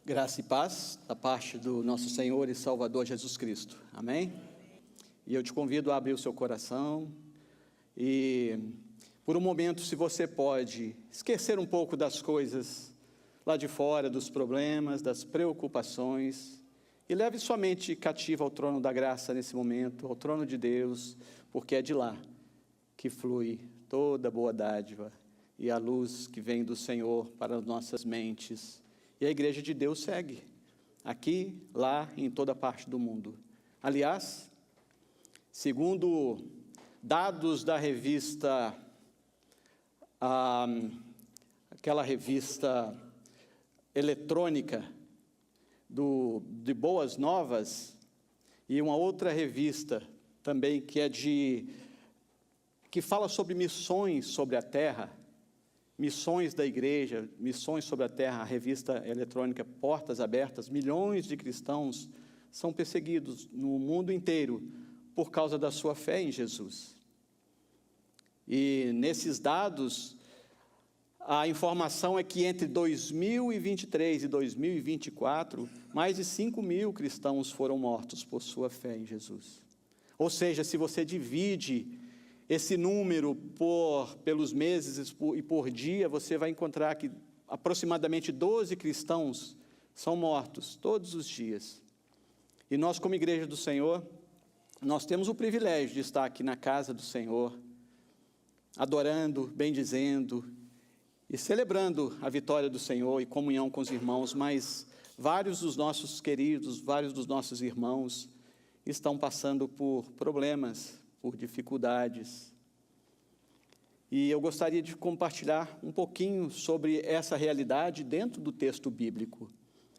Graça e paz da parte do nosso Senhor e Salvador Jesus Cristo. Amém? E eu te convido a abrir o seu coração e, por um momento, se você pode, esquecer um pouco das coisas lá de fora, dos problemas, das preocupações, e leve sua mente cativa ao trono da graça nesse momento, ao trono de Deus, porque é de lá que flui toda boa dádiva e a luz que vem do Senhor para as nossas mentes. E a igreja de Deus segue, aqui, lá, em toda parte do mundo. Aliás, segundo dados da revista, aquela revista eletrônica de Boas Novas, e uma outra revista também que fala sobre missões sobre a terra, missões da igreja, missões sobre a terra, a revista eletrônica Portas Abertas, milhões de cristãos são perseguidos no mundo inteiro por causa da sua fé em Jesus. E nesses dados, a informação é que entre 2023 e 2024, mais de 5.000 cristãos foram mortos por sua fé em Jesus. Ou seja, se você divide esse número pelos meses e por dia, você vai encontrar que aproximadamente 12 cristãos são mortos todos os dias. E nós, como igreja do Senhor, nós temos o privilégio de estar aqui na casa do Senhor, adorando, bendizendo e celebrando a vitória do Senhor e comunhão com os irmãos, mas vários dos nossos queridos, vários dos nossos irmãos estão passando por problemas, por dificuldades. E eu gostaria de compartilhar um pouquinho sobre essa realidade dentro do texto bíblico.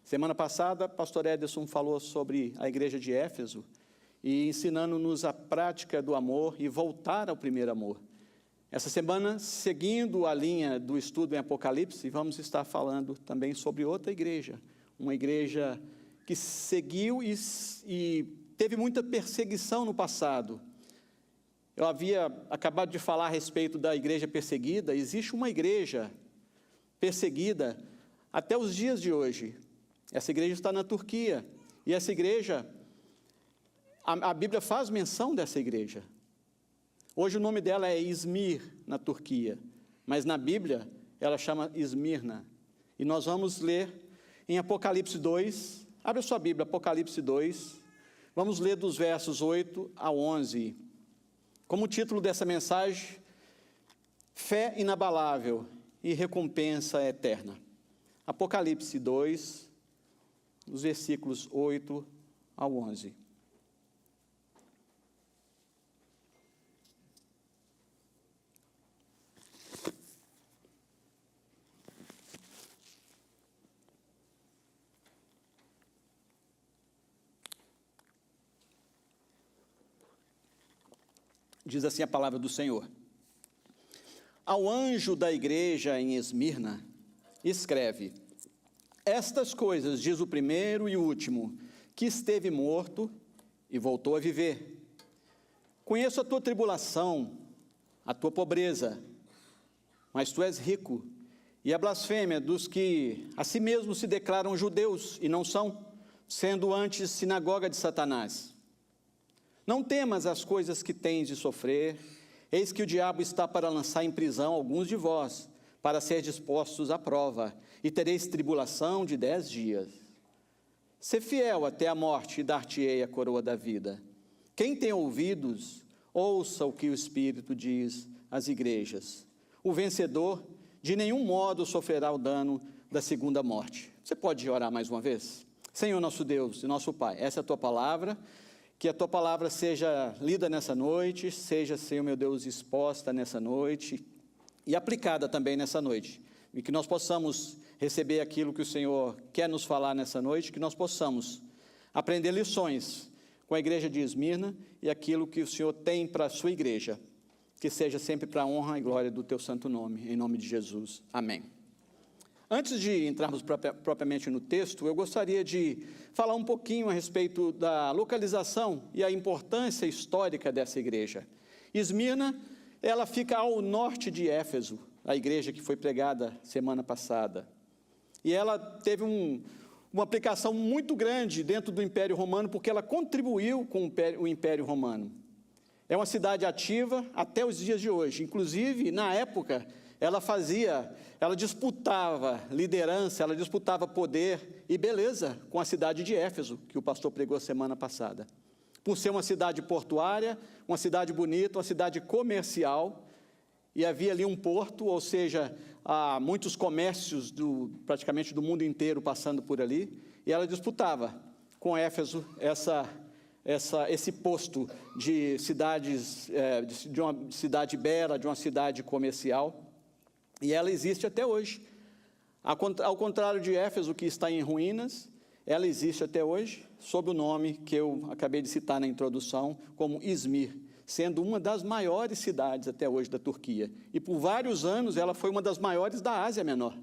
Semana passada, pastor Ederson falou sobre a igreja de Éfeso e ensinando-nos a prática do amor e voltar ao primeiro amor. Essa semana, seguindo a linha do estudo em Apocalipse, vamos estar falando também sobre outra igreja, uma igreja que seguiu e teve muita perseguição no passado. Eu havia acabado de falar a respeito da igreja perseguida. Existe uma igreja perseguida até os dias de hoje. Essa igreja está na Turquia. E essa igreja, a Bíblia faz menção dessa igreja. Hoje o nome dela é Izmir, na Turquia. Mas na Bíblia, ela chama Esmirna. E nós vamos ler em Apocalipse 2. Abre a sua Bíblia, Apocalipse 2. Vamos ler dos versos 8 a 11. Como o título dessa mensagem, Fé inabalável e recompensa eterna. Apocalipse 2, os versículos 8 ao 11. Diz assim a palavra do Senhor. Ao anjo da igreja em Esmirna, escreve: Estas coisas diz o primeiro e o último, que esteve morto e voltou a viver. Conheço a tua tribulação, a tua pobreza, mas tu és rico, e a blasfêmia dos que a si mesmos se declaram judeus e não são, sendo antes sinagoga de Satanás. Não temas as coisas que tens de sofrer, eis que o diabo está para lançar em prisão alguns de vós, para ser dispostos à prova, e tereis tribulação de 10 dias. Sê fiel até a morte, e dar-te-ei a coroa da vida. Quem tem ouvidos, ouça o que o Espírito diz às igrejas. O vencedor, de nenhum modo sofrerá o dano da segunda morte. Você pode orar mais uma vez? Senhor nosso Deus e nosso Pai, essa é a tua palavra. Que a tua palavra seja lida nessa noite, seja, Senhor meu Deus, exposta nessa noite e aplicada também nessa noite. E que nós possamos receber aquilo que o Senhor quer nos falar nessa noite, que nós possamos aprender lições com a igreja de Esmirna e aquilo que o Senhor tem para a sua igreja. Que seja sempre para a honra e glória do teu santo nome, em nome de Jesus. Amém. Antes de entrarmos propriamente no texto, eu gostaria de falar um pouquinho a respeito da localização e a importância histórica dessa igreja. Esmirna, ela fica ao norte de Éfeso, a igreja que foi pregada semana passada. E ela teve uma aplicação muito grande dentro do Império Romano, porque ela contribuiu com o Império Romano. É uma cidade ativa até os dias de hoje. Inclusive, na época, ela disputava liderança, ela disputava poder e beleza com a cidade de Éfeso, que o pastor pregou semana passada. Por ser uma cidade portuária, uma cidade bonita, uma cidade comercial, e havia ali um porto, ou seja, há muitos comércios praticamente do mundo inteiro passando por ali, e ela disputava com Éfeso esse posto de cidades, de uma cidade bela, de uma cidade comercial, e ela existe até hoje. Ao contrário de Éfeso, que está em ruínas, ela existe até hoje, sob o nome que eu acabei de citar na introdução, como Izmir, sendo uma das maiores cidades até hoje da Turquia. E por vários anos ela foi uma das maiores da Ásia Menor.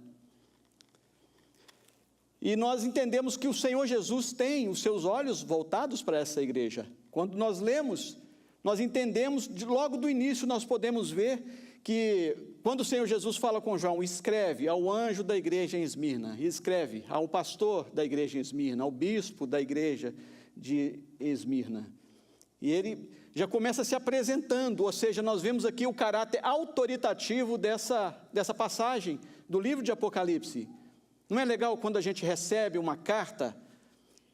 E nós entendemos que o Senhor Jesus tem os seus olhos voltados para essa igreja. Quando nós lemos, nós entendemos, logo do início nós podemos ver que quando o Senhor Jesus fala com João, escreve ao anjo da igreja em Esmirna, escreve ao pastor da igreja em Esmirna, ao bispo da igreja de Esmirna. E ele já começa se apresentando, ou seja, nós vemos aqui o caráter autoritativo dessa passagem do livro de Apocalipse. Não é legal quando a gente recebe uma carta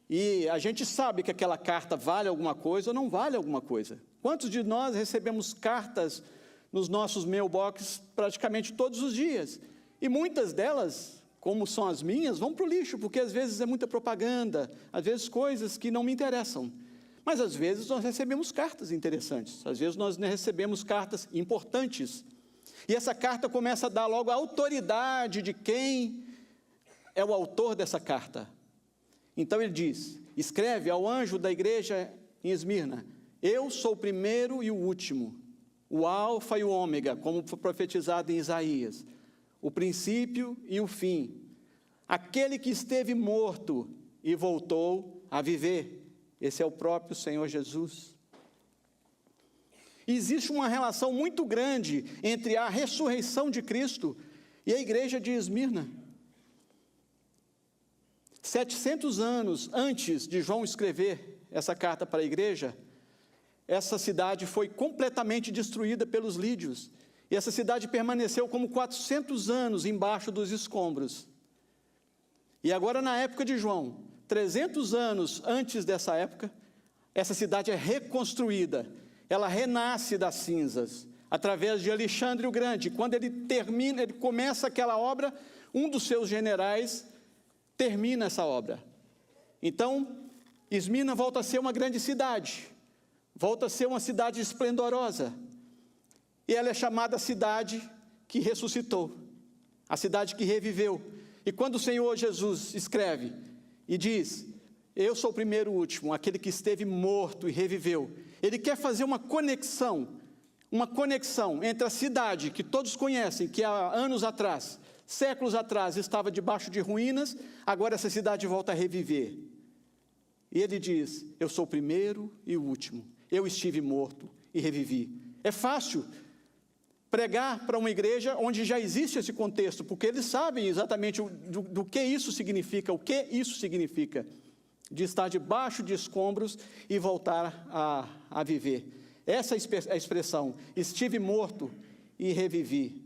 e a gente sabe que aquela carta vale alguma coisa ou não vale alguma coisa? Quantos de nós recebemos cartas nos nossos mailbox praticamente todos os dias? E muitas delas, como são as minhas, vão para o lixo, porque às vezes é muita propaganda, às vezes coisas que não me interessam. Mas às vezes nós recebemos cartas interessantes, às vezes nós recebemos cartas importantes. E essa carta começa a dar logo a autoridade de quem é o autor dessa carta. Então ele diz, escreve ao anjo da igreja em Esmirna, eu sou o primeiro e o último, o alfa e o ômega, como foi profetizado em Isaías, o princípio e o fim, aquele que esteve morto e voltou a viver. Esse é o próprio Senhor Jesus. Existe uma relação muito grande entre a ressurreição de Cristo e a igreja de Esmirna. 700 anos antes de João escrever essa carta para a igreja, essa cidade foi completamente destruída pelos lídios. E essa cidade permaneceu como 400 anos embaixo dos escombros. E agora, na época de João, 300 anos antes dessa época, essa cidade é reconstruída, ela renasce das cinzas, através de Alexandre o Grande. Quando ele começa aquela obra, um dos seus generais termina essa obra. Então, Esmirna volta a ser uma grande cidade, volta a ser uma cidade esplendorosa, e ela é chamada cidade que ressuscitou, a cidade que reviveu. E quando o Senhor Jesus escreve e diz, eu sou o primeiro e o último, aquele que esteve morto e reviveu, ele quer fazer uma conexão entre a cidade que todos conhecem, que há anos atrás, séculos atrás, estava debaixo de ruínas, agora essa cidade volta a reviver. E ele diz, eu sou o primeiro e o último, eu estive morto e revivi. É fácil pregar para uma igreja onde já existe esse contexto, porque eles sabem exatamente do que isso significa, o que isso significa, de estar debaixo de escombros e voltar a viver. Essa é a expressão, estive morto e revivi.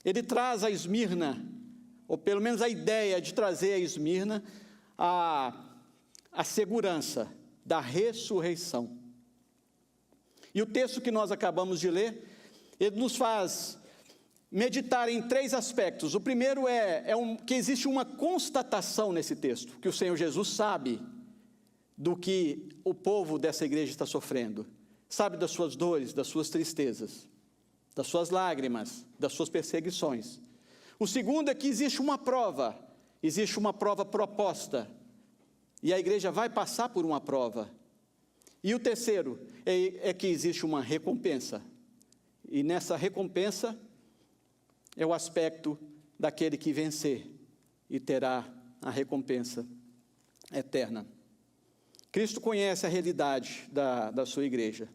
Ele traz a Esmirna, ou pelo menos a ideia de trazer a Esmirna, a segurança da ressurreição. E o texto que nós acabamos de ler, ele nos faz meditar em 3 aspectos. O primeiro que existe uma constatação nesse texto, que o Senhor Jesus sabe do que o povo dessa igreja está sofrendo, sabe das suas dores, das suas tristezas, das suas lágrimas, das suas perseguições. O segundo é que existe uma prova proposta, e a igreja vai passar por uma prova. E o terceiro é que existe uma recompensa, e nessa recompensa é o aspecto daquele que vencer e terá a recompensa eterna. Cristo conhece a realidade da sua igreja.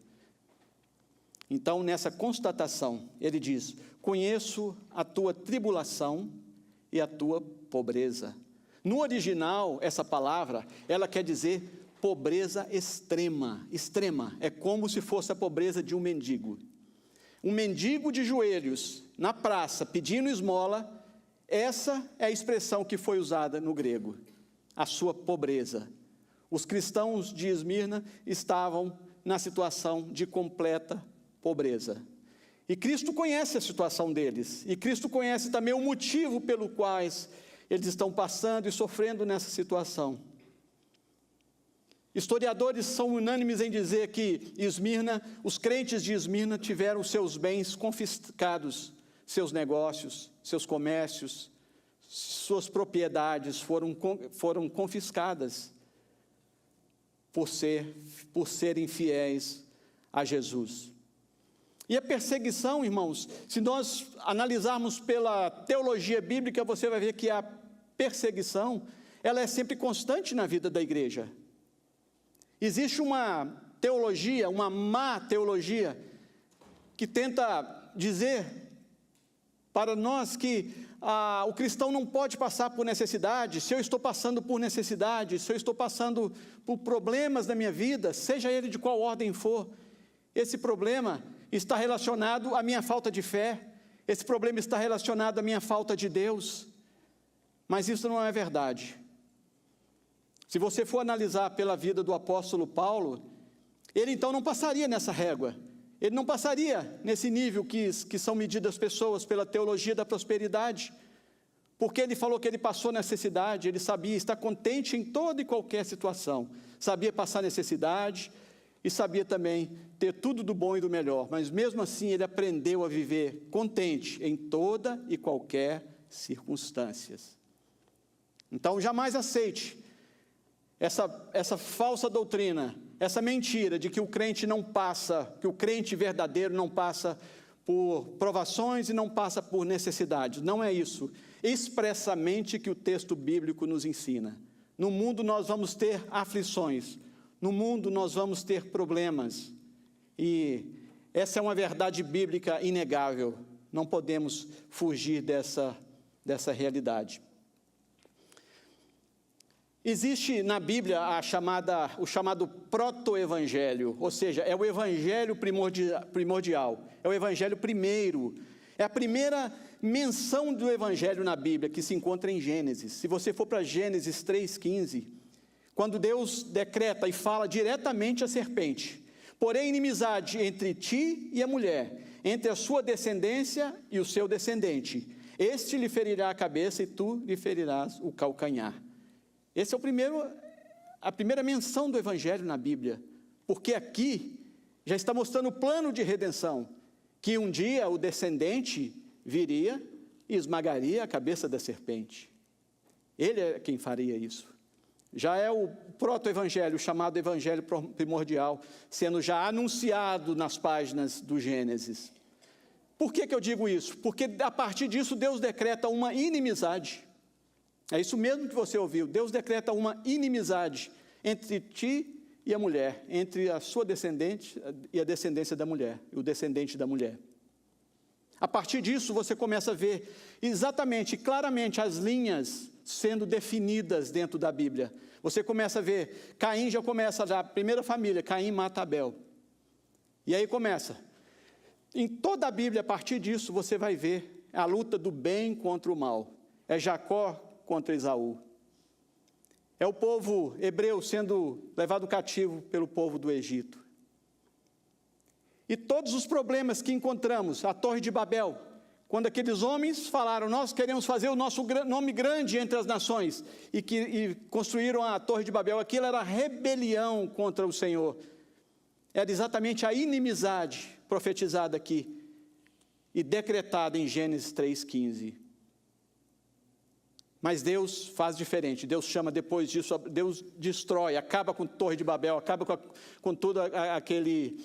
Então, nessa constatação, ele diz, conheço a tua tribulação e a tua pobreza. No original, essa palavra, ela quer dizer pobreza extrema, extrema. É como se fosse a pobreza de um mendigo. Um mendigo de joelhos, na praça, pedindo esmola, essa é a expressão que foi usada no grego, a sua pobreza. Os cristãos de Esmirna estavam na situação de completa pobreza. E Cristo conhece a situação deles, e Cristo conhece também o motivo pelo qual eles estão passando e sofrendo nessa situação. Historiadores são unânimes em dizer que Esmirna, os crentes de Esmirna tiveram seus bens confiscados, seus negócios, seus comércios, suas propriedades foram confiscadas por serem fiéis a Jesus. E a perseguição, irmãos, se nós analisarmos pela teologia bíblica, você vai ver que a perseguição, ela é sempre constante na vida da igreja. Existe uma teologia, uma má teologia, que tenta dizer para nós que o cristão não pode passar por necessidade. Se eu estou passando por necessidade, se eu estou passando por problemas na minha vida, seja ele de qual ordem for, esse problema está relacionado à minha falta de fé, esse problema está relacionado à minha falta de Deus, mas isso não é verdade. Se você for analisar pela vida do apóstolo Paulo, ele então não passaria nessa régua, ele não passaria nesse nível que são medidas as pessoas pela teologia da prosperidade, porque ele falou que ele passou necessidade, ele sabia estar contente em toda e qualquer situação, sabia passar necessidade e sabia também ter tudo do bom e do melhor, mas mesmo assim ele aprendeu a viver contente em toda e qualquer circunstâncias. Então jamais aceite essa falsa doutrina, essa mentira de que o crente não passa, que o crente verdadeiro não passa por provações e não passa por necessidades. Não é isso expressamente que o texto bíblico nos ensina. No mundo nós vamos ter aflições, no mundo nós vamos ter problemas, e essa é uma verdade bíblica inegável, não podemos fugir dessa realidade. Existe na Bíblia o chamado proto-evangelho, ou seja, é o evangelho primordial, é o evangelho primeiro, é a primeira menção do evangelho na Bíblia, que se encontra em Gênesis. Se você for para Gênesis 3,15, quando Deus decreta e fala diretamente à serpente: porém inimizade entre ti e a mulher, entre a sua descendência e o seu descendente, este lhe ferirá a cabeça e tu lhe ferirás o calcanhar. Esse é a primeira menção do evangelho na Bíblia, porque aqui já está mostrando o plano de redenção, que um dia o descendente viria e esmagaria a cabeça da serpente. Ele é quem faria isso. Já é o proto-evangelho, chamado evangelho primordial, sendo já anunciado nas páginas do Gênesis. Por que eu digo isso? Porque a partir disso Deus decreta uma inimizade. É isso mesmo que você ouviu, Deus decreta uma inimizade entre ti e a mulher, entre a sua descendente e a descendência da mulher, e o descendente da mulher. A partir disso você começa a ver exatamente, claramente as linhas sendo definidas dentro da Bíblia. Você começa a ver, Caim já começa, a primeira família, Caim mata Abel. E aí começa. Em toda a Bíblia, a partir disso, você vai ver a luta do bem contra o mal. É Jacó contra Esaú. É o povo hebreu sendo levado cativo pelo povo do Egito. E todos os problemas que encontramos, a Torre de Babel, quando aqueles homens falaram: nós queremos fazer o nosso nome grande entre as nações, e construíram a Torre de Babel, aquilo era rebelião contra o Senhor. Era exatamente a inimizade profetizada aqui e decretada em Gênesis 3,15. Mas Deus faz diferente. Deus chama depois disso, Deus destrói, acaba com a Torre de Babel, acaba com todo aquele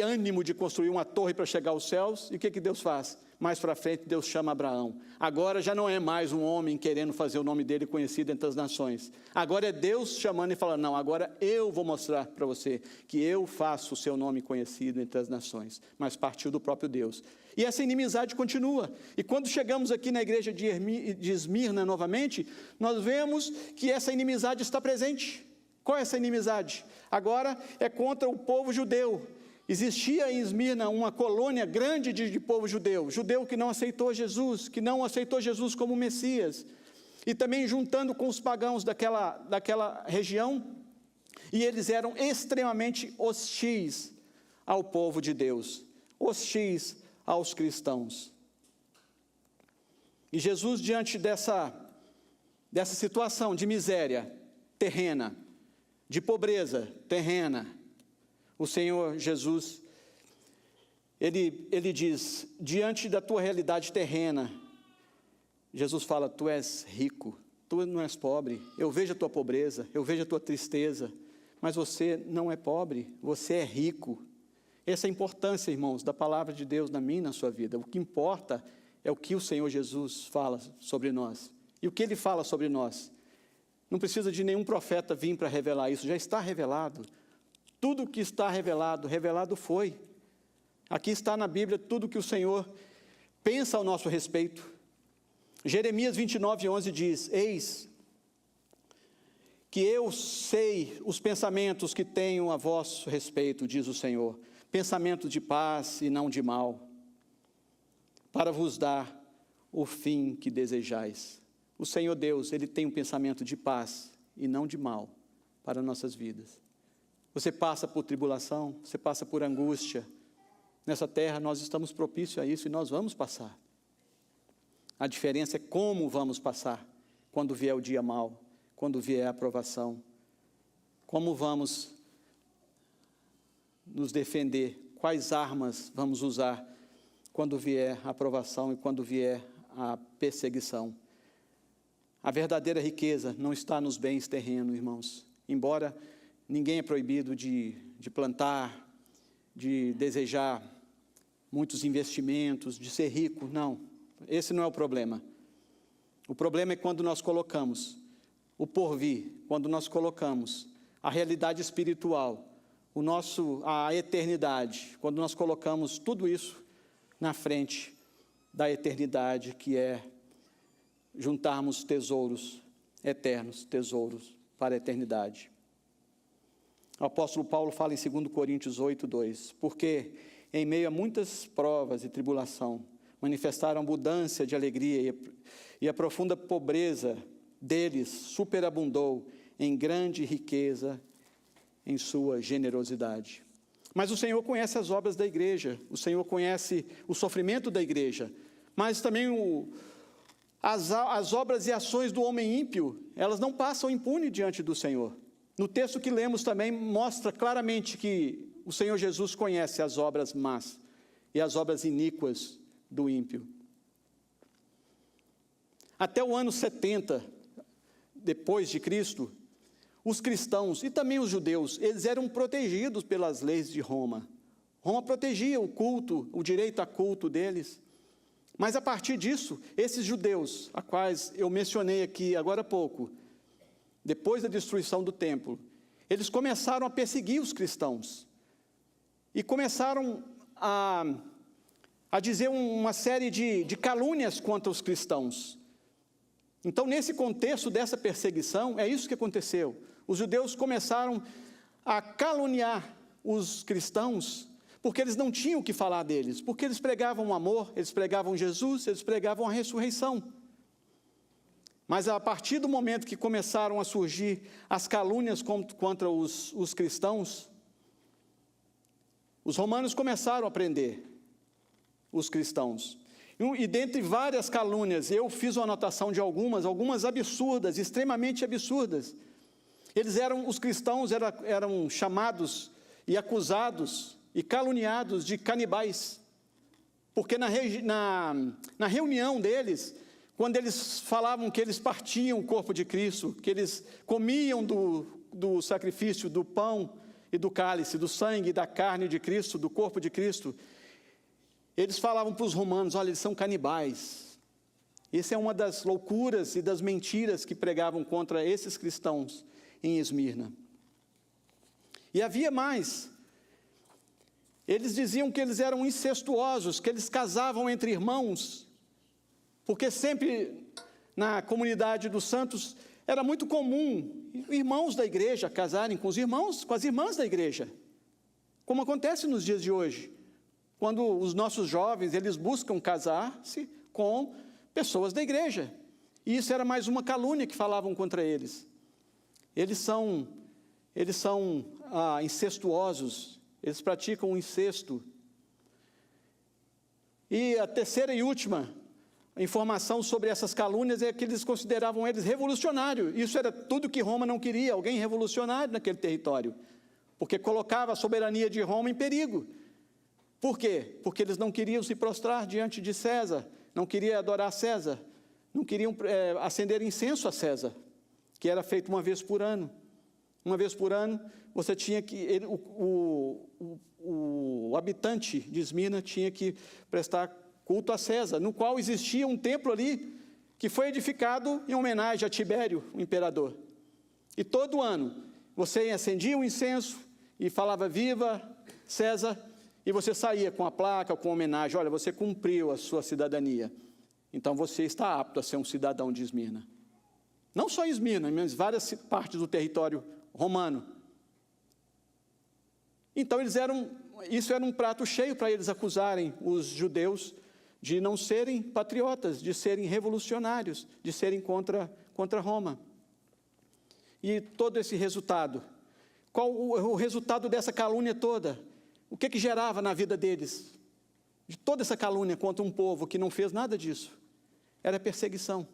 ânimo de construir uma torre para chegar aos céus. E o que Deus faz? mais para frente Deus chama Abraão. Agora já não é mais um homem querendo fazer o nome dele conhecido entre as nações. Agora é Deus chamando e falando, não, agora eu vou mostrar para você que eu faço o seu nome conhecido entre as nações. Mas partiu do próprio Deus. E essa inimizade continua. E quando chegamos aqui na igreja de Esmirna novamente, nós vemos que essa inimizade está presente. Qual é essa inimizade? Agora é contra o povo judeu. Existia em Esmirna uma colônia grande de povo judeu, judeu que não aceitou Jesus como Messias, e também juntando com os pagãos daquela região, e eles eram extremamente hostis ao povo de Deus, hostis aos cristãos. E Jesus, diante dessa situação de miséria terrena, de pobreza terrena, o Senhor Jesus, Ele diz, diante da tua realidade terrena, Jesus fala, tu és rico, tu não és pobre, eu vejo a tua pobreza, eu vejo a tua tristeza, mas você não é pobre, você é rico. Essa é a importância, irmãos, da palavra de Deus na minha e na sua vida. O que importa é o que o Senhor Jesus fala sobre nós. E o que Ele fala sobre nós? Não precisa de nenhum profeta vir para revelar isso, já está revelado. Tudo que está revelado, revelado foi. Aqui está na Bíblia tudo que o Senhor pensa ao nosso respeito. Jeremias 29:11 diz, eis que eu sei os pensamentos que tenho a vosso respeito, diz o Senhor, pensamento de paz e não de mal, para vos dar o fim que desejais. O Senhor Deus, Ele tem um pensamento de paz e não de mal para nossas vidas. Você passa por tribulação, você passa por angústia. Nessa terra nós estamos propícios a isso e nós vamos passar. A diferença é como vamos passar quando vier o dia mau, quando vier a aprovação. Como vamos nos defender, quais armas vamos usar quando vier a aprovação e quando vier a perseguição. A verdadeira riqueza não está nos bens terrenos, irmãos. Embora ninguém é proibido de plantar, de desejar muitos investimentos, de ser rico, não. Esse não é o problema. O problema é quando nós colocamos o porvir, quando nós colocamos a realidade espiritual, a eternidade, quando nós colocamos tudo isso na frente da eternidade, que é juntarmos tesouros eternos, tesouros para a eternidade. O apóstolo Paulo fala em 2 Coríntios 8:2, porque em meio a muitas provas e tribulação, manifestaram abundância de alegria e a profunda pobreza deles superabundou em grande riqueza em sua generosidade. Mas o Senhor conhece as obras da igreja, o Senhor conhece o sofrimento da igreja, mas também as obras e ações do homem ímpio, elas não passam impune diante do Senhor. No texto que lemos também mostra claramente que o Senhor Jesus conhece as obras más e as obras iníquas do ímpio. Até o ano 70, depois de Cristo, os cristãos e também os judeus, eles eram protegidos pelas leis de Roma. Roma protegia o culto, o direito a culto deles. Mas a partir disso, esses judeus, a quais eu mencionei aqui agora há pouco, depois da destruição do templo, eles começaram a perseguir os cristãos. E começaram a dizer uma série de calúnias contra os cristãos. Então, nesse contexto dessa perseguição, é isso que aconteceu. Os judeus começaram a caluniar os cristãos, porque eles não tinham o que falar deles, porque eles pregavam o amor, eles pregavam Jesus, eles pregavam a ressurreição. Mas a partir do momento que começaram a surgir as calúnias contra os cristãos, os romanos começaram a prender os cristãos. E dentre várias calúnias, eu fiz uma anotação de algumas absurdas, extremamente absurdas. Os cristãos eram chamados e acusados e caluniados de canibais, porque na reunião deles, quando eles falavam que eles partiam o corpo de Cristo, que eles comiam do sacrifício, do pão e do cálice, do sangue e da carne de Cristo, do corpo de Cristo, Eles falavam para os romanos: olha, eles são canibais. Essa é uma das loucuras e das mentiras que pregavam contra esses cristãos em Esmirna. E havia mais. Eles diziam que eles eram incestuosos, que eles casavam entre irmãos, porque sempre na comunidade dos santos era muito comum irmãos da igreja casarem com os irmãos, com as irmãs da igreja, como acontece nos dias de hoje, quando os nossos jovens, eles buscam casar-se com pessoas da igreja. E isso era mais uma calúnia que falavam contra eles. Eles são incestuosos, eles praticam o incesto. E a terceira e última informação sobre essas calúnias é que eles consideravam eles revolucionários. Isso era tudo que Roma não queria, alguém revolucionário naquele território, porque colocava a soberania de Roma em perigo. Por quê? Porque eles não queriam se prostrar diante de César, não queriam adorar César, não queriam acender incenso a César, que era feito uma vez por ano. Uma vez por ano, você tinha que, o habitante de Esmirna tinha que prestar culto a César, no qual existia um templo ali, que foi edificado em homenagem a Tibério, o imperador. E todo ano, você acendia um incenso e falava: viva César, e você saía com a placa, com homenagem: olha, você cumpriu a sua cidadania, então você está apto a ser um cidadão de Esmirna. Não só Esmirna, mas várias partes do território romano. Então isso era um prato cheio para eles acusarem os judeus de não serem patriotas, de serem revolucionários, de serem contra Roma. E todo esse resultado, qual o resultado dessa calúnia toda? O que gerava na vida deles? De toda essa calúnia contra um povo que não fez nada disso? Era perseguição.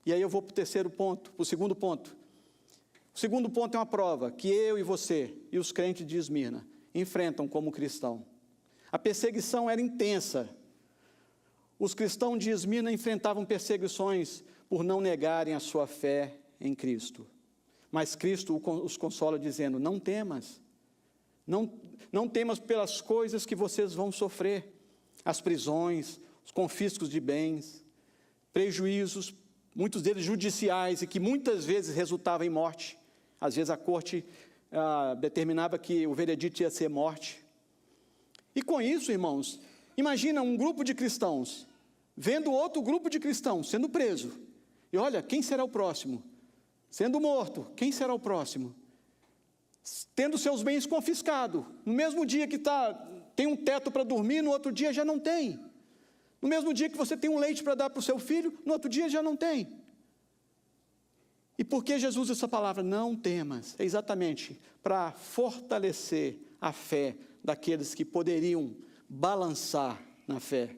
E aí eu vou para o terceiro ponto, para o segundo ponto. O segundo ponto é uma prova que eu e você e os crentes de Esmirna enfrentam como cristão. A perseguição era intensa. Os cristãos de Esmirna enfrentavam perseguições por não negarem a sua fé em Cristo. Mas Cristo os consola dizendo: não temas, não temas pelas coisas que vocês vão sofrer, as prisões, os confiscos de bens, prejuízos, muitos deles judiciais, e que muitas vezes resultavam em morte. Às vezes a corte determinava que o veredito ia ser morte. E com isso, irmãos, imagina um grupo de cristãos vendo outro grupo de cristãos sendo preso. E olha, quem será o próximo? Sendo morto, quem será o próximo? Tendo seus bens confiscados. No mesmo dia que tem um teto para dormir, no outro dia já não tem. No mesmo dia que você tem um leite para dar para o seu filho, no outro dia já não tem. E por que Jesus usa essa palavra, não temas? É exatamente para fortalecer a fé daqueles que poderiam balançar na fé.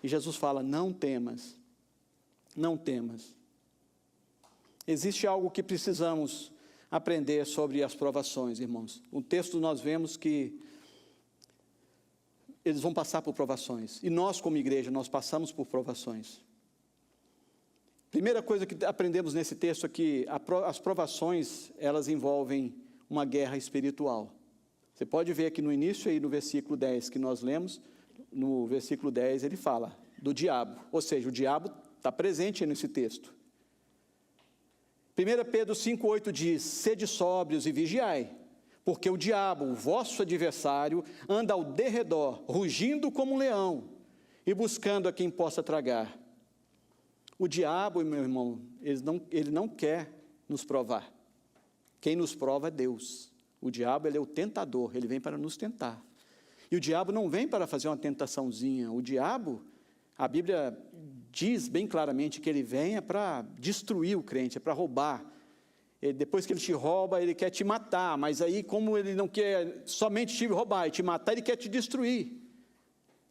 E Jesus fala: não temas, não temas. Existe algo que precisamos aprender sobre as provações, irmãos. No texto nós vemos que eles vão passar por provações. E nós, como igreja, nós passamos por provações. Primeira coisa que aprendemos nesse texto é que as provações, elas envolvem uma guerra espiritual. Você pode ver aqui no início, aí no versículo 10 que nós lemos, no versículo 10 ele fala do diabo, ou seja, o diabo está presente nesse texto. 1 Pedro 5,8 diz: sede sóbrios e vigiai, porque o diabo, o vosso adversário, anda ao derredor, rugindo como um leão, e buscando a quem possa tragar. O diabo, meu irmão, ele não quer nos provar. Quem nos prova é Deus. O diabo, ele é o tentador, ele vem para nos tentar. E o diabo não vem para fazer uma tentaçãozinha. O diabo, a Bíblia diz bem claramente que ele vem para destruir o crente, é para roubar. Depois que ele te rouba, ele quer te matar, mas aí como ele não quer somente te roubar e te matar, ele quer te destruir.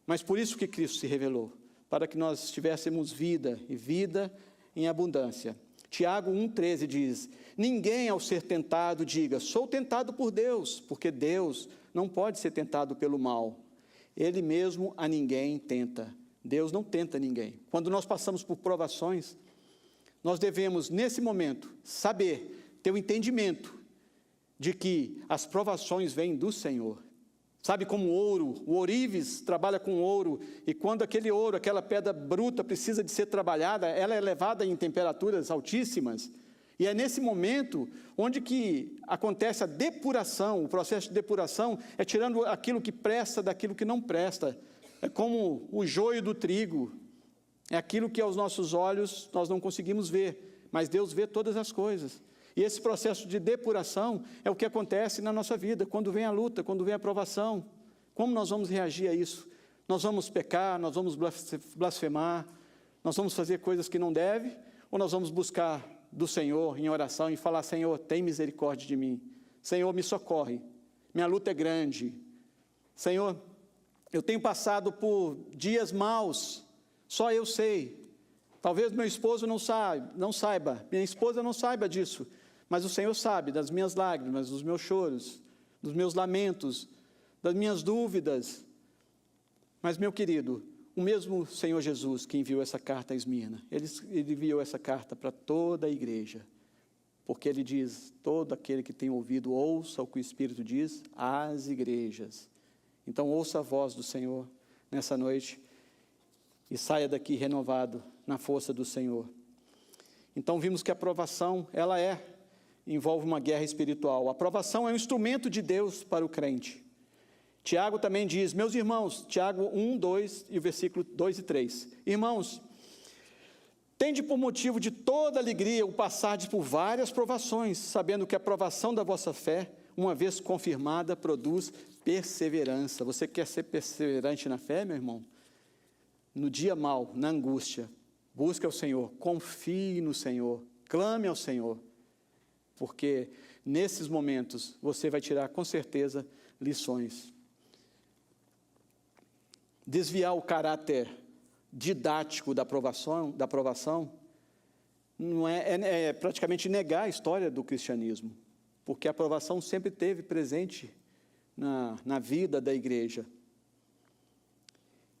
Mas por isso que Cristo se revelou, para que nós tivéssemos vida, e vida em abundância. Tiago 1,13 diz: ninguém ao ser tentado diga, sou tentado por Deus, porque Deus não pode ser tentado pelo mal. Ele mesmo a ninguém tenta. Deus não tenta ninguém. Quando nós passamos por provações, nós devemos, nesse momento, saber, ter o entendimento de que as provações vêm do Senhor. Sabe, como ouro, o ourives trabalha com ouro, e quando aquele ouro, aquela pedra bruta precisa de ser trabalhada, ela é levada em temperaturas altíssimas, e é nesse momento onde que acontece a depuração. O processo de depuração é tirando aquilo que presta daquilo que não presta. É como o joio do trigo, é aquilo que aos nossos olhos nós não conseguimos ver, mas Deus vê todas as coisas. E esse processo de depuração é o que acontece na nossa vida, quando vem a luta, quando vem a provação. Como nós vamos reagir a isso? Nós vamos pecar, nós vamos blasfemar, nós vamos fazer coisas que não deve, ou nós vamos buscar do Senhor em oração e falar: Senhor, tem misericórdia de mim. Senhor, me socorre. Minha luta é grande. Senhor, eu tenho passado por dias maus, só eu sei. Talvez meu esposo não saiba, minha esposa não saiba disso, mas o Senhor sabe das minhas lágrimas, dos meus choros, dos meus lamentos, das minhas dúvidas. Mas, meu querido, o mesmo Senhor Jesus que enviou essa carta a Esmirna, ele enviou essa carta para toda a igreja, porque ele diz: todo aquele que tem ouvido, ouça o que o Espírito diz às igrejas. Então, ouça a voz do Senhor nessa noite e saia daqui renovado na força do Senhor. Então, vimos que a provação, envolve uma guerra espiritual. A provação é um instrumento de Deus para o crente. Tiago também diz, meus irmãos, Tiago 1, 2 e o versículo 2 e 3. Irmãos, tende por motivo de toda alegria o passardes por várias provações, sabendo que a provação da vossa fé, uma vez confirmada, produz perseverança. Você quer ser perseverante na fé, meu irmão? No dia mau, na angústia, busque ao Senhor, confie no Senhor, clame ao Senhor, porque nesses momentos você vai tirar com certeza lições. Desviar o caráter didático da aprovação não é praticamente negar a história do cristianismo, porque a aprovação sempre esteve presente na vida da igreja.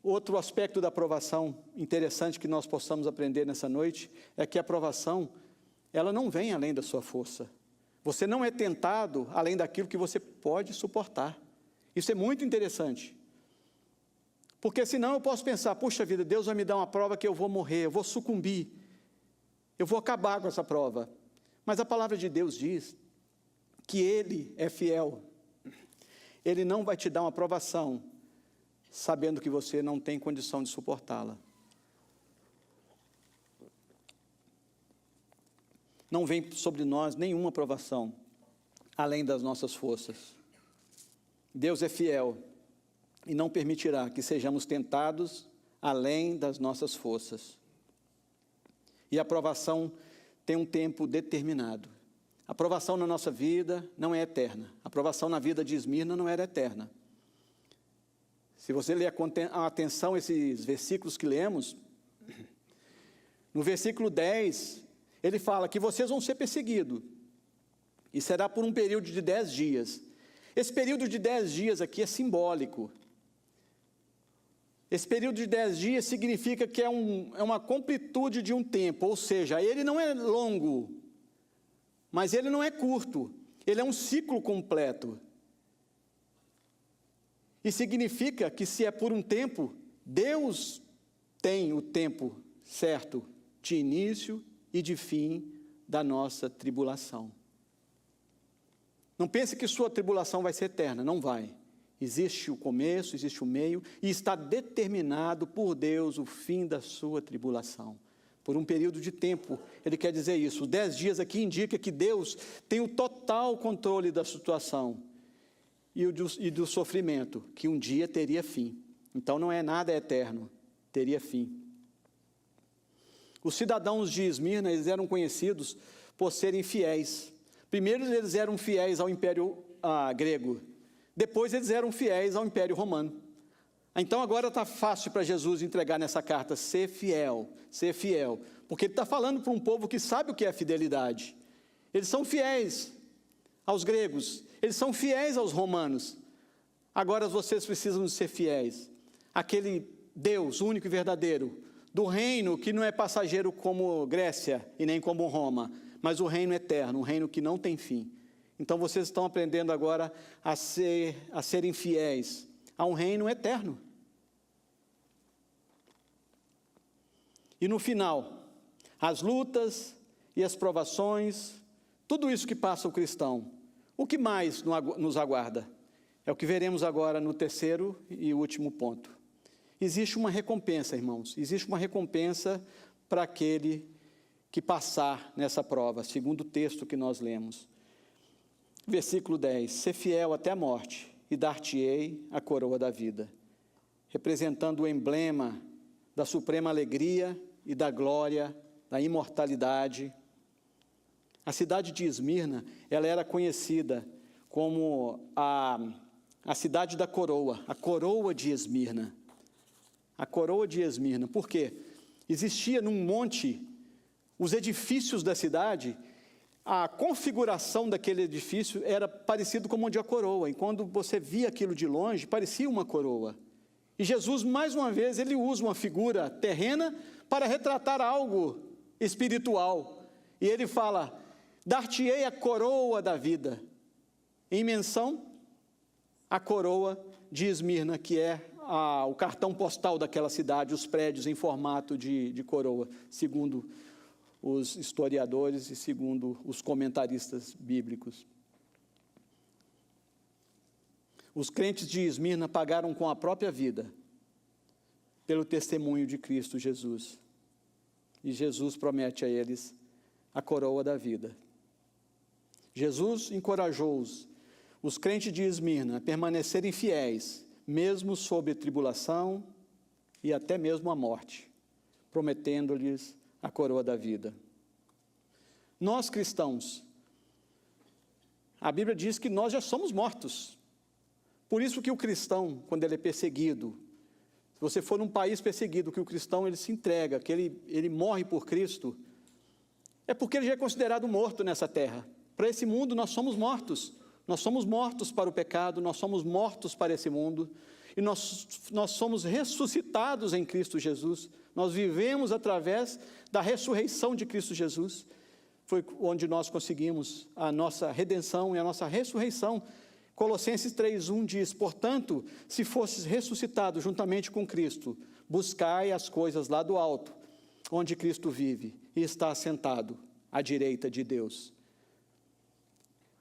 Outro aspecto da aprovação interessante que nós possamos aprender nessa noite é que a aprovação, ela não vem além da sua força. Você não é tentado além daquilo que você pode suportar. Isso é muito interessante. Porque senão eu posso pensar, puxa vida, Deus vai me dar uma prova que eu vou morrer, eu vou sucumbir, eu vou acabar com essa prova. Mas a palavra de Deus diz que Ele é fiel. Ele não vai te dar uma provação sabendo que você não tem condição de suportá-la. Não vem sobre nós nenhuma provação além das nossas forças. Deus é fiel e não permitirá que sejamos tentados além das nossas forças. E a provação tem um tempo determinado. A provação na nossa vida não é eterna. A provação na vida de Esmirna não era eterna. Se você ler com atenção esses versículos que lemos, no versículo 10, ele fala que vocês vão ser perseguidos, e será por um período de 10 dias. Esse período de 10 dias aqui é simbólico. Esse período de 10 dias significa que é uma completude de um tempo, ou seja, ele não é longo, mas ele não é curto, ele é um ciclo completo. E significa que se é por um tempo, Deus tem o tempo certo de início e de fim da nossa tribulação. Não pense que sua tribulação vai ser eterna, não vai. Existe o começo, existe o meio, e está determinado por Deus o fim da sua tribulação. Por um período de tempo, ele quer dizer isso. Os 10 dias aqui indica que Deus tem o total controle da situação e do sofrimento, que um dia teria fim. Então não é nada eterno, teria fim. Os cidadãos de Esmirna, eles eram conhecidos por serem fiéis. Primeiro eles eram fiéis ao Império grego, depois eles eram fiéis ao Império Romano. Então agora está fácil para Jesus entregar nessa carta, ser fiel, porque ele está falando para um povo que sabe o que é fidelidade. Eles são fiéis aos gregos, eles são fiéis aos romanos. Agora vocês precisam ser fiéis àquele Deus único e verdadeiro, do reino que não é passageiro como Grécia e nem como Roma, mas o reino eterno, um reino que não tem fim. Então vocês estão aprendendo agora a serem fiéis a um reino eterno. E no final, as lutas e as provações, tudo isso que passa o cristão, o que mais nos aguarda? É o que veremos agora no terceiro e último ponto. Existe uma recompensa, irmãos, existe uma recompensa para aquele que passar nessa prova, segundo o texto que nós lemos. Versículo 10, ser fiel até a morte, e dar-te-ei a coroa da vida, representando o emblema da suprema alegria e da glória, da imortalidade. A cidade de Esmirna, ela era conhecida como a cidade da coroa, a coroa de Esmirna. A coroa de Esmirna, por quê? Existia num monte, os edifícios da cidade, a configuração daquele edifício era parecido com o de a coroa, e quando você via aquilo de longe, parecia uma coroa. E Jesus, mais uma vez, ele usa uma figura terrena para retratar algo espiritual. E ele fala, dar-te-ei a coroa da vida, em menção à coroa de Esmirna, que é o cartão postal daquela cidade, os prédios em formato de coroa, segundo os historiadores e segundo os comentaristas bíblicos. Os crentes de Esmirna pagaram com a própria vida pelo testemunho de Cristo Jesus. E Jesus promete a eles a coroa da vida. Jesus encorajou os crentes de Esmirna a permanecerem fiéis, mesmo sob tribulação e até mesmo a morte, prometendo-lhes a coroa da vida. Nós cristãos, a Bíblia diz que nós já somos mortos. Por isso que o cristão, quando ele é perseguido, se você for num país perseguido, que o cristão ele se entrega, que ele morre por Cristo, é porque ele já é considerado morto nessa terra. Para esse mundo nós somos mortos. Nós somos mortos para o pecado, nós somos mortos para esse mundo, e nós somos ressuscitados em Cristo Jesus. Nós vivemos através da ressurreição de Cristo Jesus. Foi onde nós conseguimos a nossa redenção e a nossa ressurreição. Colossenses 3:1 diz, portanto, se fosses ressuscitados juntamente com Cristo, buscai as coisas lá do alto, onde Cristo vive e está assentado à direita de Deus.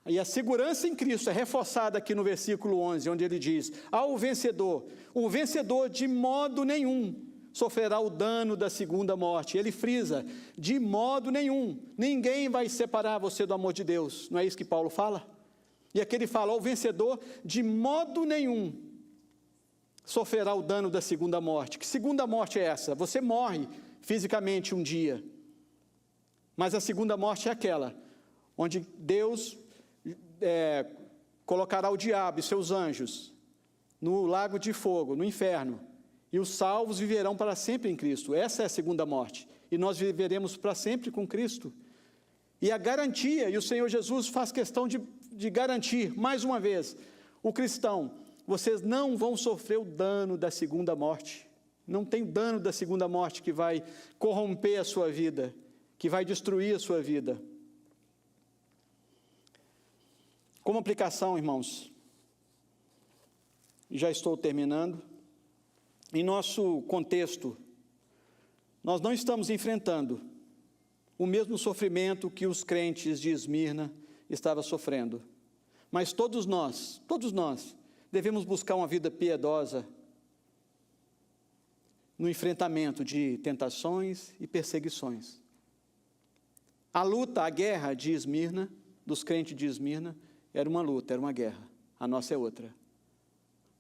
E a segurança em Cristo é reforçada aqui no versículo 11, onde ele diz, ao vencedor, o vencedor de modo nenhum sofrerá o dano da segunda morte. Ele frisa, de modo nenhum, ninguém vai separar você do amor de Deus. Não é isso que Paulo fala? E aqui ele fala, ao vencedor, de modo nenhum sofrerá o dano da segunda morte. Que segunda morte é essa? Você morre fisicamente um dia, mas a segunda morte é aquela, onde Deus colocará o diabo e seus anjos no lago de fogo, no inferno, e os salvos viverão para sempre em Cristo. Essa é a segunda morte, e nós viveremos para sempre com Cristo. E a garantia, e o Senhor Jesus faz questão de garantir, mais uma vez, o cristão, vocês não vão sofrer o dano da segunda morte. Não tem dano da segunda morte que vai corromper a sua vida, que vai destruir a sua vida. Como aplicação, irmãos, já estou terminando, em nosso contexto, nós não estamos enfrentando o mesmo sofrimento que os crentes de Esmirna estavam sofrendo, mas todos nós, devemos buscar uma vida piedosa no enfrentamento de tentações e perseguições. A luta, a guerra de Esmirna, dos crentes de Esmirna, era uma luta, era uma guerra. A nossa é outra.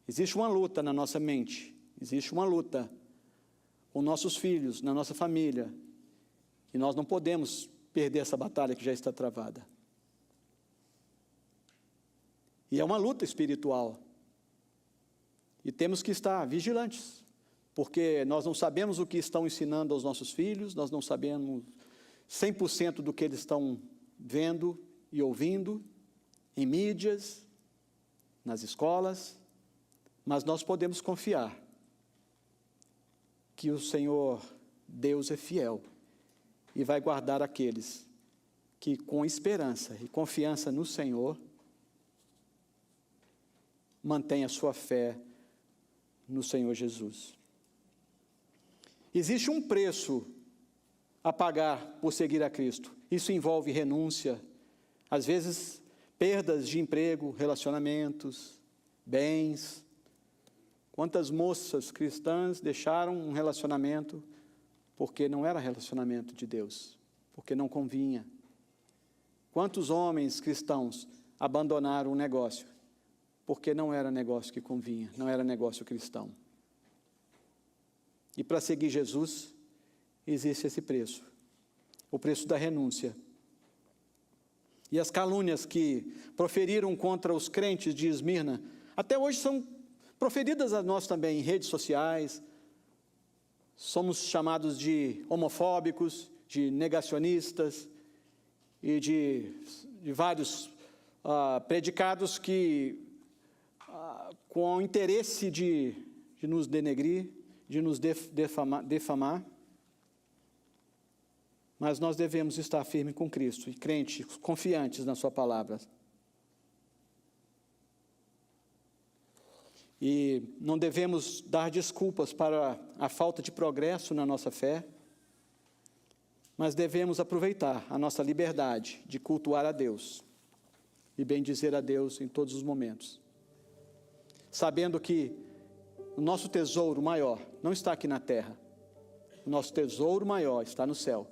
Existe uma luta na nossa mente, existe uma luta com nossos filhos, na nossa família, e nós não podemos perder essa batalha que já está travada. E é uma luta espiritual. E temos que estar vigilantes, porque nós não sabemos o que estão ensinando aos nossos filhos, nós não sabemos 100% do que eles estão vendo e ouvindo, em mídias, nas escolas, mas nós podemos confiar que o Senhor Deus é fiel e vai guardar aqueles que com esperança e confiança no Senhor mantém a sua fé no Senhor Jesus. Existe um preço a pagar por seguir a Cristo. Isso envolve renúncia, às vezes perdas de emprego, relacionamentos, bens. Quantas moças cristãs deixaram um relacionamento porque não era relacionamento de Deus, porque não convinha? Quantos homens cristãos abandonaram um negócio porque não era negócio que convinha, não era negócio cristão? E para seguir Jesus, existe esse preço, o preço da renúncia. E as calúnias que proferiram contra os crentes de Esmirna, até hoje são proferidas a nós também em redes sociais. Somos chamados de homofóbicos, de negacionistas e de vários predicados que, com o interesse de nos denegrir, de nos defamar. Mas nós devemos estar firmes com Cristo e crentes, confiantes na sua palavra. E não devemos dar desculpas para a falta de progresso na nossa fé, mas devemos aproveitar a nossa liberdade de cultuar a Deus e bendizer a Deus em todos os momentos, sabendo que o nosso tesouro maior não está aqui na terra, o nosso tesouro maior está no céu.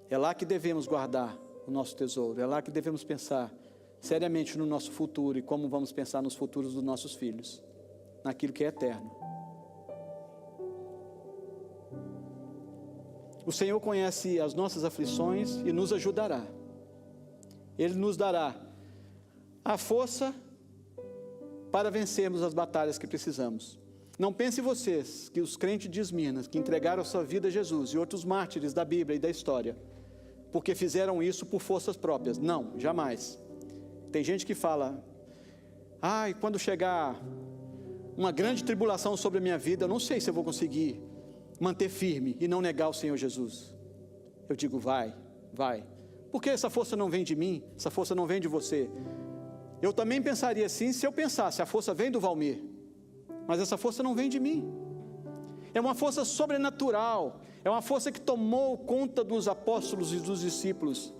É lá que devemos guardar o nosso tesouro, é lá que devemos pensar seriamente no nosso futuro e como vamos pensar nos futuros dos nossos filhos, naquilo que é eterno. O Senhor conhece as nossas aflições e nos ajudará. Ele nos dará a força para vencermos as batalhas que precisamos. Não pense vocês que os crentes de Esmirna, que entregaram a sua vida a Jesus, e outros mártires da Bíblia e da história, porque fizeram isso por forças próprias. Não, jamais. Tem gente que fala, quando chegar uma grande tribulação sobre a minha vida, eu não sei se eu vou conseguir manter firme e não negar o Senhor Jesus. Eu digo, vai. Porque essa força não vem de mim, essa força não vem de você. Eu também pensaria assim se eu pensasse, a força vem do Valmir, mas essa força não vem de mim. É uma força sobrenatural, é uma força que tomou conta dos apóstolos e dos discípulos,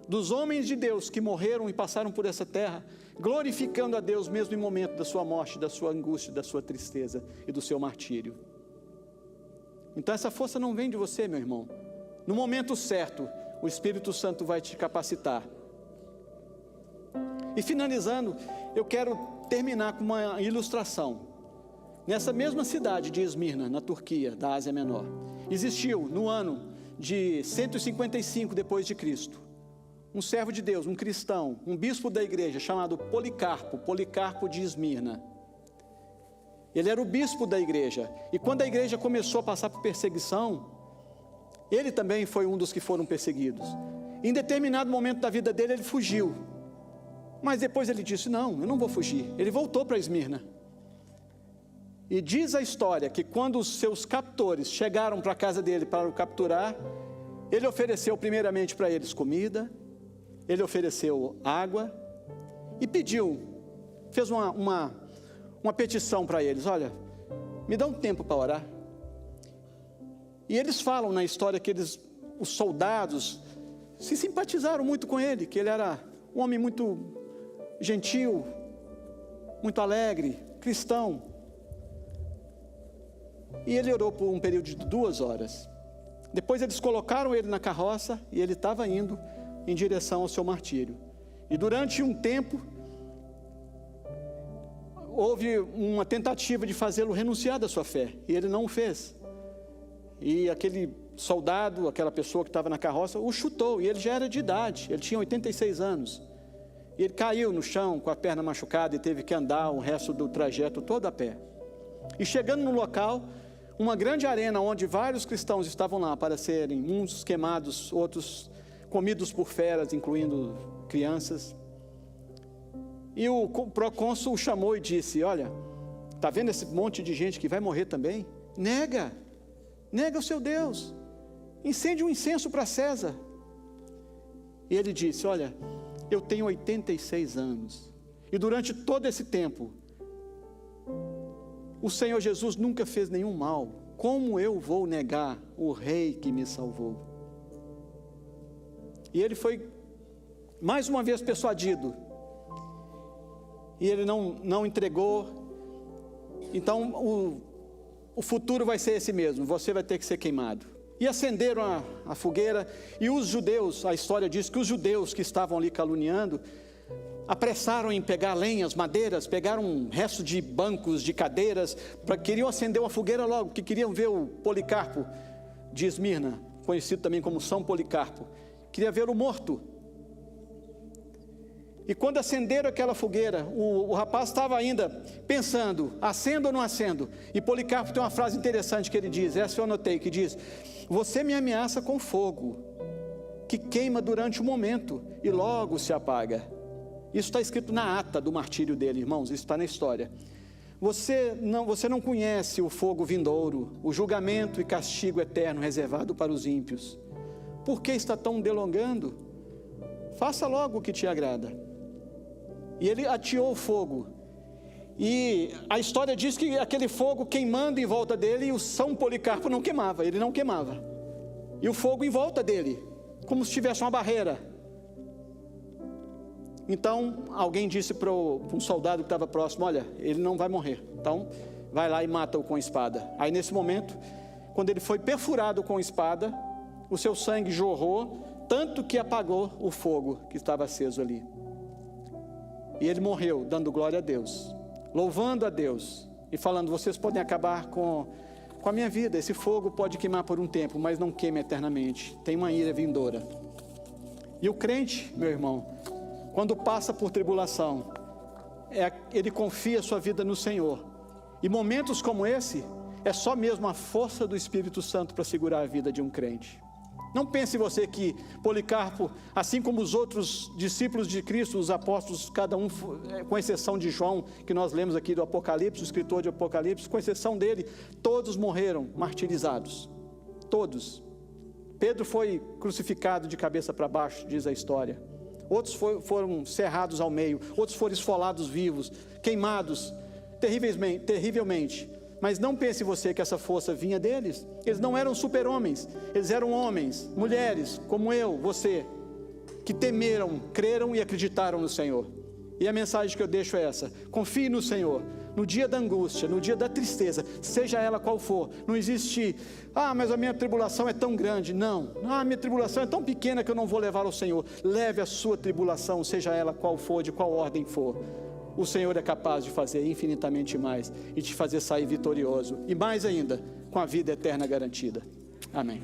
dos homens de Deus que morreram e passaram por essa terra, glorificando a Deus mesmo em momento da sua morte, da sua angústia, da sua tristeza e do seu martírio. Então essa força não vem de você, meu irmão. No momento certo, o Espírito Santo vai te capacitar. E finalizando, eu quero terminar com uma ilustração. Nessa mesma cidade de Esmirna, na Turquia, da Ásia Menor, existiu no ano de 155 depois de Cristo, um servo de Deus, um cristão, um bispo da igreja chamado Policarpo de Esmirna. Ele era o bispo da igreja, e quando a igreja começou a passar por perseguição, ele também foi um dos que foram perseguidos. Em determinado momento da vida dele, ele fugiu, mas depois ele disse, não, eu não vou fugir. Ele voltou para Esmirna. E diz a história que quando os seus captores chegaram para a casa dele para o capturar, ele ofereceu primeiramente para eles comida, ele ofereceu água e fez uma petição para eles, olha, me dá um tempo para orar. E eles falam na história que os soldados se simpatizaram muito com ele, que ele era um homem muito gentil, muito alegre, cristão. E ele orou por um período de 2 horas. Depois eles colocaram ele na carroça e ele estava indo em direção ao seu martírio. E durante um tempo, houve uma tentativa de fazê-lo renunciar da sua fé, e ele não o fez. E aquele soldado, aquela pessoa que estava na carroça, o chutou, e ele já era de idade, ele tinha 86 anos. E ele caiu no chão com a perna machucada e teve que andar o resto do trajeto todo a pé. E chegando no local, uma grande arena onde vários cristãos estavam lá para serem uns queimados, outros comidos por feras, incluindo crianças. E o procônsul o chamou e disse, olha, está vendo esse monte de gente que vai morrer também? Nega o seu Deus, incende um incenso para César. E ele disse, olha, eu tenho 86 anos, e durante todo esse tempo, O Senhor Jesus nunca fez nenhum mal. Como eu vou negar o Rei que me salvou? E ele foi mais uma vez persuadido. E ele não entregou. Então o futuro vai ser esse mesmo. Você vai ter que ser queimado. E acenderam a fogueira. E os judeus, a história diz que os judeus que estavam ali caluniando, apressaram em pegar lenhas, madeiras, pegaram um resto de bancos, de cadeiras, queriam acender uma fogueira logo, porque queriam ver o Policarpo de Esmirna, conhecido também como São Policarpo, queria vê-lo morto. E quando acenderam aquela fogueira, o rapaz estava ainda pensando, acendo ou não acendo, e Policarpo tem uma frase interessante que ele diz, essa eu anotei, que diz: você me ameaça com fogo, que queima durante um momento, e logo se apaga. Isso está escrito na ata do martírio dele, irmãos, isso está na história. Você não conhece o fogo vindouro, o julgamento e castigo eterno reservado para os ímpios. Por que está tão delongando? Faça logo o que te agrada. E ele ateou o fogo. E a história diz que aquele fogo queimando em volta dele, e o São Policarpo não queimava, ele não queimava. E o fogo em volta dele, como se tivesse uma barreira. Então, alguém disse para um soldado que estava próximo: olha, ele não vai morrer, então vai lá e mata-o com espada. Aí nesse momento, quando ele foi perfurado com espada, o seu sangue jorrou, tanto que apagou o fogo que estava aceso ali. E ele morreu, dando glória a Deus, louvando a Deus, e falando: vocês podem acabar com a minha vida, esse fogo pode queimar por um tempo, mas não queima eternamente, tem uma ira vindoura. E o crente, meu irmão, quando passa por tribulação, ele confia a sua vida no Senhor. E momentos como esse, é só mesmo a força do Espírito Santo para segurar a vida de um crente. Não pense você que Policarpo, assim como os outros discípulos de Cristo, os apóstolos, cada um, com exceção de João, que nós lemos aqui do Apocalipse, o escritor de Apocalipse, com exceção dele, todos morreram martirizados. Todos. Pedro foi crucificado de cabeça para baixo, diz a história. Outros foram cerrados ao meio, outros foram esfolados vivos, queimados terrivelmente. Mas não pense você que essa força vinha deles. Eles não eram super-homens, eles eram homens, mulheres, como eu, você, que temeram, creram e acreditaram no Senhor. E a mensagem que eu deixo é essa: confie no Senhor, no dia da angústia, no dia da tristeza, seja ela qual for. Não existe: mas a minha tribulação é tão grande. Não, a minha tribulação é tão pequena que eu não vou levar ao Senhor. Leve a sua tribulação, seja ela qual for, de qual ordem for. O Senhor é capaz de fazer infinitamente mais e te fazer sair vitorioso, e mais ainda, com a vida eterna garantida. Amém.